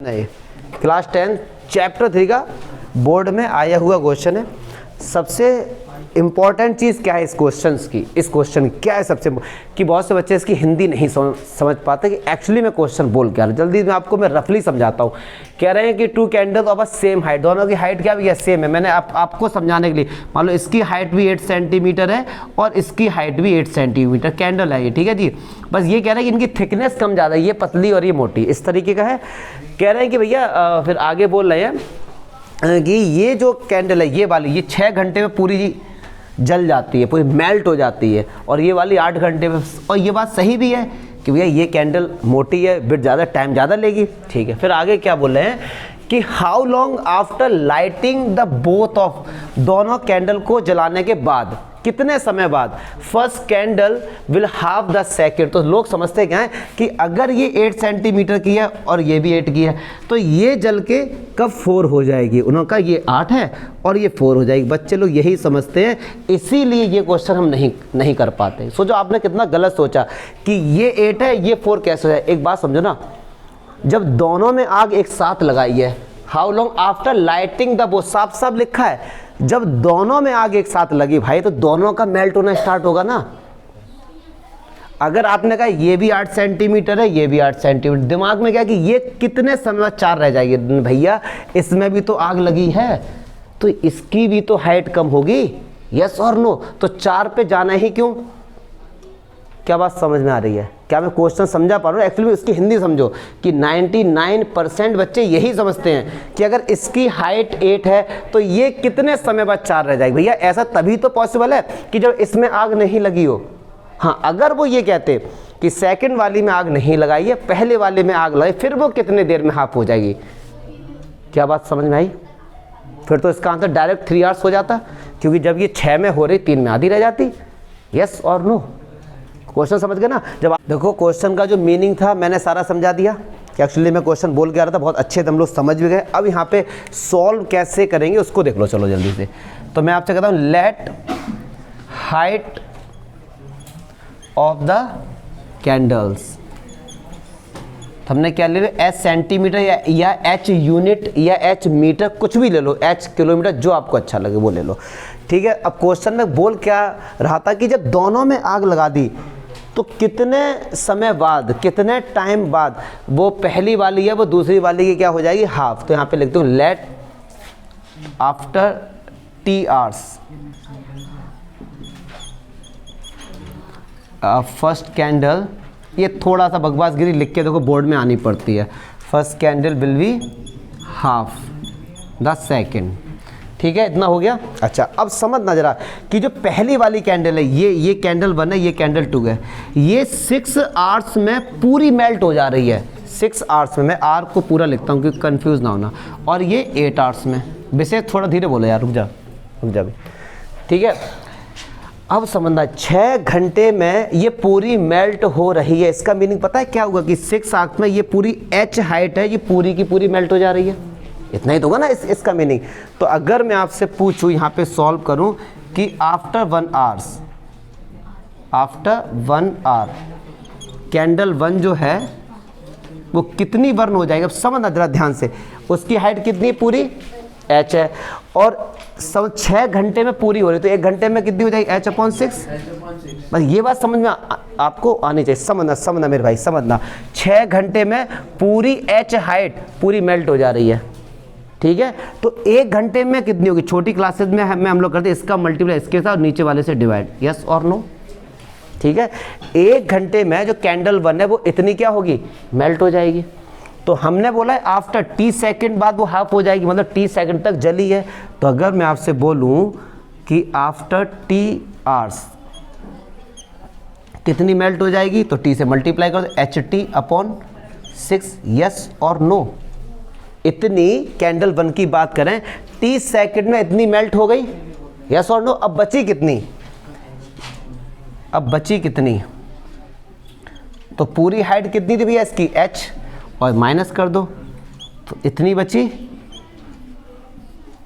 नहीं, class 10 chapter 3 का board में आया हुआ क्वेश्चन है। सबसे इम्पॉर्टेंट चीज़ क्या है इस क्वेश्चन क्या है सबसे कि बहुत से बच्चे इसकी हिंदी नहीं समझ पाते कि एक्चुअली मैं क्वेश्चन बोल क्या रहा हूँ। जल्दी में आपको मैं रफली समझाता हूँ। कह रहे हैं कि two candle of same height, दोनों की हाइट क्या भी है, सेम है। मैंने आपको समझाने के लिए मान लो इसकी हाइट भी 8 सेंटीमीटर है और इसकी हाइट भी 8 सेंटीमीटर कैंडल है ये, ठीक है जी। बस ये कह रहे हैं कि इनकी थिकनेस कम ज़्यादा है, ये पतली और ये मोटी, इस तरीके का है। कह रहे हैं कि भैया फिर आगे बोल रहे हैं कि ये जो कैंडल है ये वाली, ये 6 घंटे में पूरी जल जाती है, पूरी मेल्ट हो जाती है, और ये वाली 8 घंटे में। और ये बात सही भी है कि भैया ये कैंडल मोटी है, बिट ज़्यादा टाइम ज़्यादा लेगी, ठीक है। फिर आगे क्या बोल रहे हैं कि how long after lighting the both of, दोनों कैंडल को जलाने के बाद कितने समय बाद first candle will half the second. तो लोग समझते क्या है कि अगर ये 8 सेंटीमीटर की है और ये भी 8 की है तो ये जल के कब 4 हो जाएगी। उनका ये 8 है और ये 4 हो जाएगी। बच्चे लोग यही समझते हैं, इसीलिए ये क्वेश्चन हम नहीं कर पाते। सोचो आपने कितना गलत सोचा कि ये 8 है ये 4 कैसे हो जाए। एक बात समझो ना, जब दोनों में आग एक साथ लगाई है, how long after lighting the both, साफ साफ लिखा है जब दोनों में आग एक साथ लगी भाई तो दोनों का मेल्ट होना स्टार्ट होगा ना। अगर आपने कहा ये भी 8 सेंटीमीटर है ये भी 8 सेंटीमीटर, दिमाग में क्या कि ये कितने समय बाद 4 रह जाएगी। भैया इसमें भी तो आग लगी है तो इसकी भी तो हाइट कम होगी, यस और नो। तो 4 पे जाना ही क्यों। क्या बात समझ में आ रही है? क्या मैं क्वेश्चन समझा पा रहा हूँ? एक्चुअली इसकी हिंदी समझो कि 99% बच्चे यही समझते हैं कि अगर इसकी हाइट 8 है तो ये कितने समय बाद 4 रह जाएगी। भैया ऐसा तभी तो पॉसिबल है कि जब इसमें आग नहीं लगी हो। हाँ, अगर वो ये कहते कि सेकंड वाली में आग नहीं लगाई है, पहले वाले में आग लगाई, फिर वो कितने देर में हाफ हो जाएगी। क्या बात समझ में आई? फिर तो इसका आंसर डायरेक्ट 3 आवर्स हो जाता, क्योंकि जब ये 6 में हो रही 3 में आधी रह जाती। यस और नो, क्वेश्चन समझ गए ना। जब आप देखो क्वेश्चन का जो मीनिंग था मैंने सारा समझा दिया कि एक्चुअली मैं क्वेश्चन बोल के आ रहा था, बहुत अच्छे हम लोग समझ भी गए। अब यहाँ पे सॉल्व कैसे करेंगे उसको देख लो, चलो जल्दी से। तो मैं आपसे कहता हूँ let height of the candles, हमने क्या ले लो, एच सेंटीमीटर या एच यूनिट या एच मीटर, कुछ भी ले लो, एच किलोमीटर, जो आपको अच्छा लगे वो ले लो, ठीक है। अब क्वेश्चन में बोल क्या रहा था कि जब दोनों में आग लगा दी तो कितने समय बाद, कितने टाइम बाद वो पहली वाली है वो दूसरी वाली की क्या हो जाएगी, हाफ। तो यहाँ पे लिखते हूँ let after T hours first candle, ये थोड़ा सा बकवासगिरी लिख के देखो बोर्ड में आनी पड़ती है, first candle will be half the second, ठीक है। इतना हो गया। अच्छा अब समझना जरा कि जो पहली वाली कैंडल है ये कैंडल 1 है, ये कैंडल 2 है, ये 6 आवर्स में पूरी मेल्ट हो जा रही है। 6 आवर्स में, मैं आर को पूरा लिखता हूँ क्योंकि कंफ्यूज ना होना, और ये 8 आवर्स में। वैसे थोड़ा धीरे बोलो यार, रुक जा भी, ठीक है। अब समझना 6 घंटे में ये पूरी मेल्ट हो रही है। इसका मीनिंग पता है क्या होगा कि 6 आवर्स में ये पूरी h हाइट है, ये पूरी की पूरी मेल्ट हो जा रही है। इतना ही तो होगा ना इसका मीनिंग। तो अगर मैं आपसे पूछूं यहाँ पे सॉल्व करूं कि आफ्टर 1 आवर कैंडल 1 जो है वो कितनी बर्न हो जाएगी। अब समझना जरा ध्यान से, उसकी हाइट कितनी पूरी h है और 6 घंटे में पूरी हो रही, तो 1 घंटे में कितनी हो जाएगी, h/6। बस ये बात समझ में आपको आनी चाहिए। समझना मेरे भाई, समझना 6 घंटे में पूरी h हाइट पूरी मेल्ट हो जा रही है, ठीक है। तो 1 घंटे में कितनी होगी, छोटी क्लासेस में हम लोग करते हैं इसका मल्टीप्लाई इसके साथ और नीचे वाले से डिवाइड, यस और नो, ठीक है। 1 घंटे में जो कैंडल 1 है वो इतनी क्या होगी, मेल्ट हो जाएगी। तो हमने बोला है आफ्टर T सेकेंड बाद वो हाफ हो जाएगी, मतलब T सेकेंड तक जली है। तो अगर मैं आपसे बोलूं कि आफ्टर T आवर्स कितनी मेल्ट हो जाएगी, तो T से मल्टीप्लाई कर दो, HT/6, यस और नो। इतनी कैंडल 1 की बात करें, 30 सेकंड में इतनी मेल्ट हो गई, यस और नो। अब बची कितनी, तो पूरी हाइट कितनी थी भैया इसकी, h, और माइनस कर दो तो इतनी बची,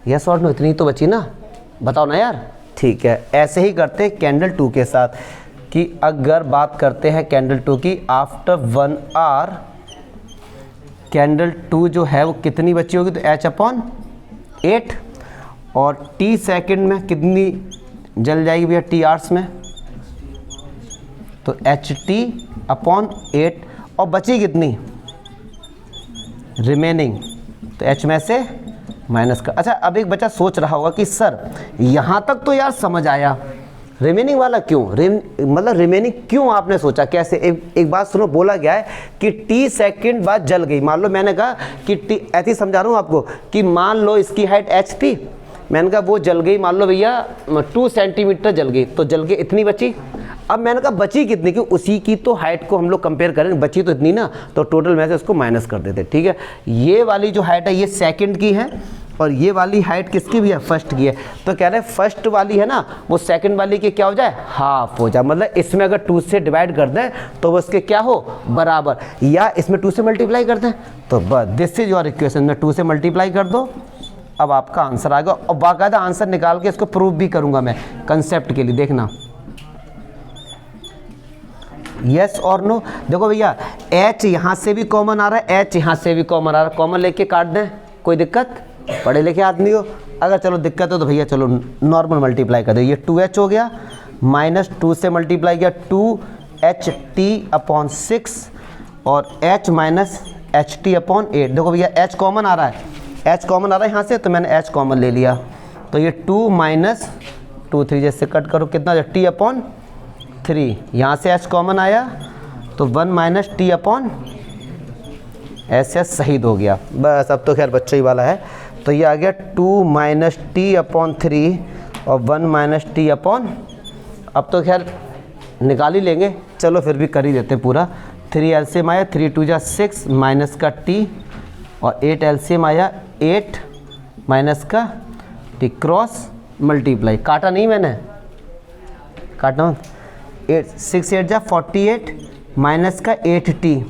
यस और नो। इतनी तो बची ना, बताओ ना यार, ठीक है। ऐसे ही करते हैं कैंडल 2 के साथ कि अगर बात करते हैं कैंडल 2 की, आफ्टर 1 आवर कैंडल 2 जो है वो कितनी बची होगी, तो H/8, और T सेकंड में कितनी जल जाएगी भैया T आवर्स में, तो HT/8, और बची कितनी रिमेनिंग, तो H में से माइनस का। अच्छा, अब एक बच्चा सोच रहा होगा कि सर यहाँ तक तो यार समझ आया, रिमेनिंग वाला क्यों, मतलब रिमेनिंग क्यों आपने सोचा, कैसे? एक बात सुनो, बोला गया है कि T सेकंड बाद जल गई। मान लो मैंने कहा कि T, ऐसे ही समझा रहा हूँ आपको कि मान लो इसकी हाइट H थी, मैंने कहा वो जल गई, मान लो भैया 2 सेंटीमीटर जल गई, तो जल के इतनी बची। अब मैंने कहा बची कितनी, कि उसी की तो हाइट को हम लोग कंपेयर करें, बची तो इतनी ना, तो टोटल में से उसको माइनस कर देते। ठीक है, ये वाली जो हाइट है ये सेकंड की है, और ये वाली हाइट किसकी भी है, फर्स्ट की है। तो कह रहे हैं फर्स्ट वाली है ना, वो सेकंड वाली के क्या हो जाए, हाफ हो जाए। मतलब इसमें अगर 2 से डिवाइड कर दें तो वो उसके क्या हो, बराबर, या इसमें 2 से मल्टीप्लाई कर दें, तो बस दिस इज योर इक्वेशन में 2 से मल्टीप्लाई कर दो, अब आपका आंसर आ गया। और बाकायदा आंसर निकाल के इसको प्रूव भी करूंगा मैं कंसेप्ट के लिए, देखना यस और नो। देखो भैया H यहाँ से भी कॉमन आ रहा है, H यहाँ से भी कॉमन आ रहा है, कॉमन लेके काट दें, कोई दिक्कत, पढ़े लिखे आदमी हो। अगर चलो दिक्कत हो तो भैया चलो नॉर्मल मल्टीप्लाई कर दो, ये 2H हो गया, माइनस 2 से मल्टीप्लाई किया 2HT/6, और H माइनस HT/8। देखो भैया H कॉमन आ रहा है, H कॉमन आ रहा है यहाँ से, तो मैंने H कॉमन ले लिया, तो ये 2 माइनस 2 3 जैसे कट करो कितना T/3, यहाँ से H कॉमन आया तो 1 माइनस T/, ऐसे शहीद हो गया। बस अब तो खैर बच्चे ही वाला है, तो ये आ गया 2 माइनस T/3 और 1 माइनस T/, अब तो खैर निकाल ही लेंगे, चलो फिर भी कर ही देते पूरा। 3 एलसीएम आया, 3 2 जा 6 माइनस का T, और 8 एलसीएम आया 8 माइनस का T, क्रॉस मल्टीप्लाई, काटा नहीं मैंने, काटा 8 6 8 जा 48 माइनस का 8T,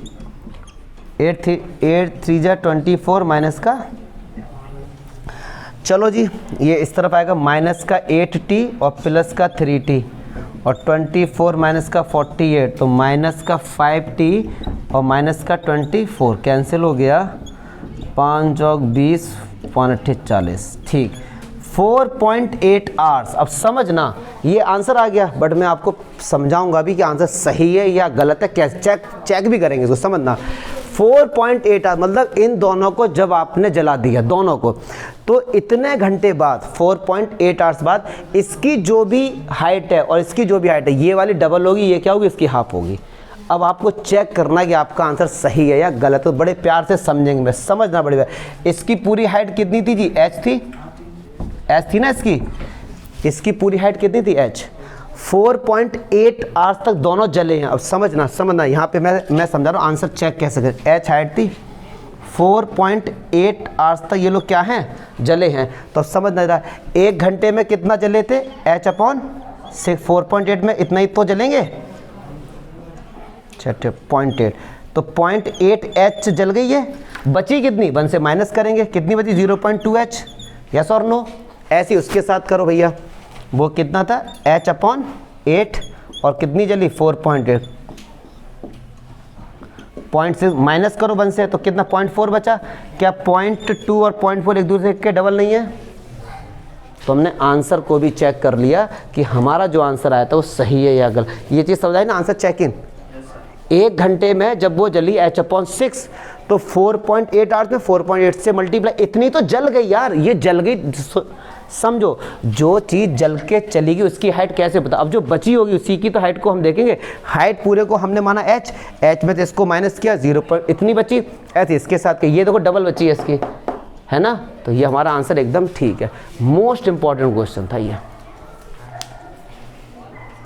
8 3 जा 24 माइनस का, चलो जी ये इस तरफ आएगा माइनस का 8T और प्लस का 3T, और 24 माइनस का 48, तो माइनस का 5T और माइनस का 24 कैंसिल हो गया, 5 चौक 20 5 40, ठीक 4.8 आवर्स। अब समझना ये आंसर आ गया, बट मैं आपको समझाऊंगा भी कि आंसर सही है या गलत है, कैसे चेक भी करेंगे इसको, समझना 4.8 आवर्स मतलब इन दोनों को जब आपने जला दिया दोनों को, तो इतने घंटे बाद 4.8 आवर्स बाद इसकी जो भी हाइट है और इसकी जो भी हाइट है, ये वाली डबल होगी, ये क्या होगी, इसकी हाफ होगी। अब आपको चेक करना है कि आपका आंसर सही है या गलत, तो बड़े प्यार से समझेंगे, समझना पड़ेगा। इसकी पूरी हाइट कितनी थी जी, H थी ना इसकी पूरी हाइट कितनी थी, H। 4.8 आवर्स तक दोनों जले हैं। अब समझना यहाँ पे मैं समझा रहा हूँ, आंसर चेक कैसे करें। H हाइट थी, 4.8 आवर्स तक ये लोग क्या हैं, जले हैं। तो समझना रहा, 1 घंटे में कितना जले थे, H/6, 4.8 में इतना ही तो जलेंगे, 0.8, तो 0.8 H जल गई है, बची कितनी, 1 से माइनस करेंगे, कितनी बची 0.2 H, यस और नो। ऐसे उसके साथ करो भैया, वो कितना था H/8 और कितनी जली 4.8, पॉइंट से माइनस करो 1 से, तो कितना 0.4 बचा। क्या 0.2 और 0.4 एक दूसरे के डबल नहीं है? तो हमने आंसर को भी चेक कर लिया कि हमारा जो आंसर आया था वो सही है या गलत। ये चीज़ समझाई ना, आंसर चेक इन। 1 घंटे में जब वो जली H/6 तो 4.8 आवर्स में 4.8 से मल्टीप्लाई, इतनी तो जल गई यार, ये जल गई। समझो, जो चीज़ जल के चली गई उसकी हाइट कैसे पता। अब जो बची होगी उसी की तो हाइट को हम देखेंगे। हाइट पूरे को हमने माना H में तो इसको माइनस किया, 0 इतनी बची, ऐसे इसके साथ के ये देखो डबल बची है इसकी, है ना। तो ये हमारा आंसर एकदम ठीक है। मोस्ट इंपॉर्टेंट क्वेश्चन था ये।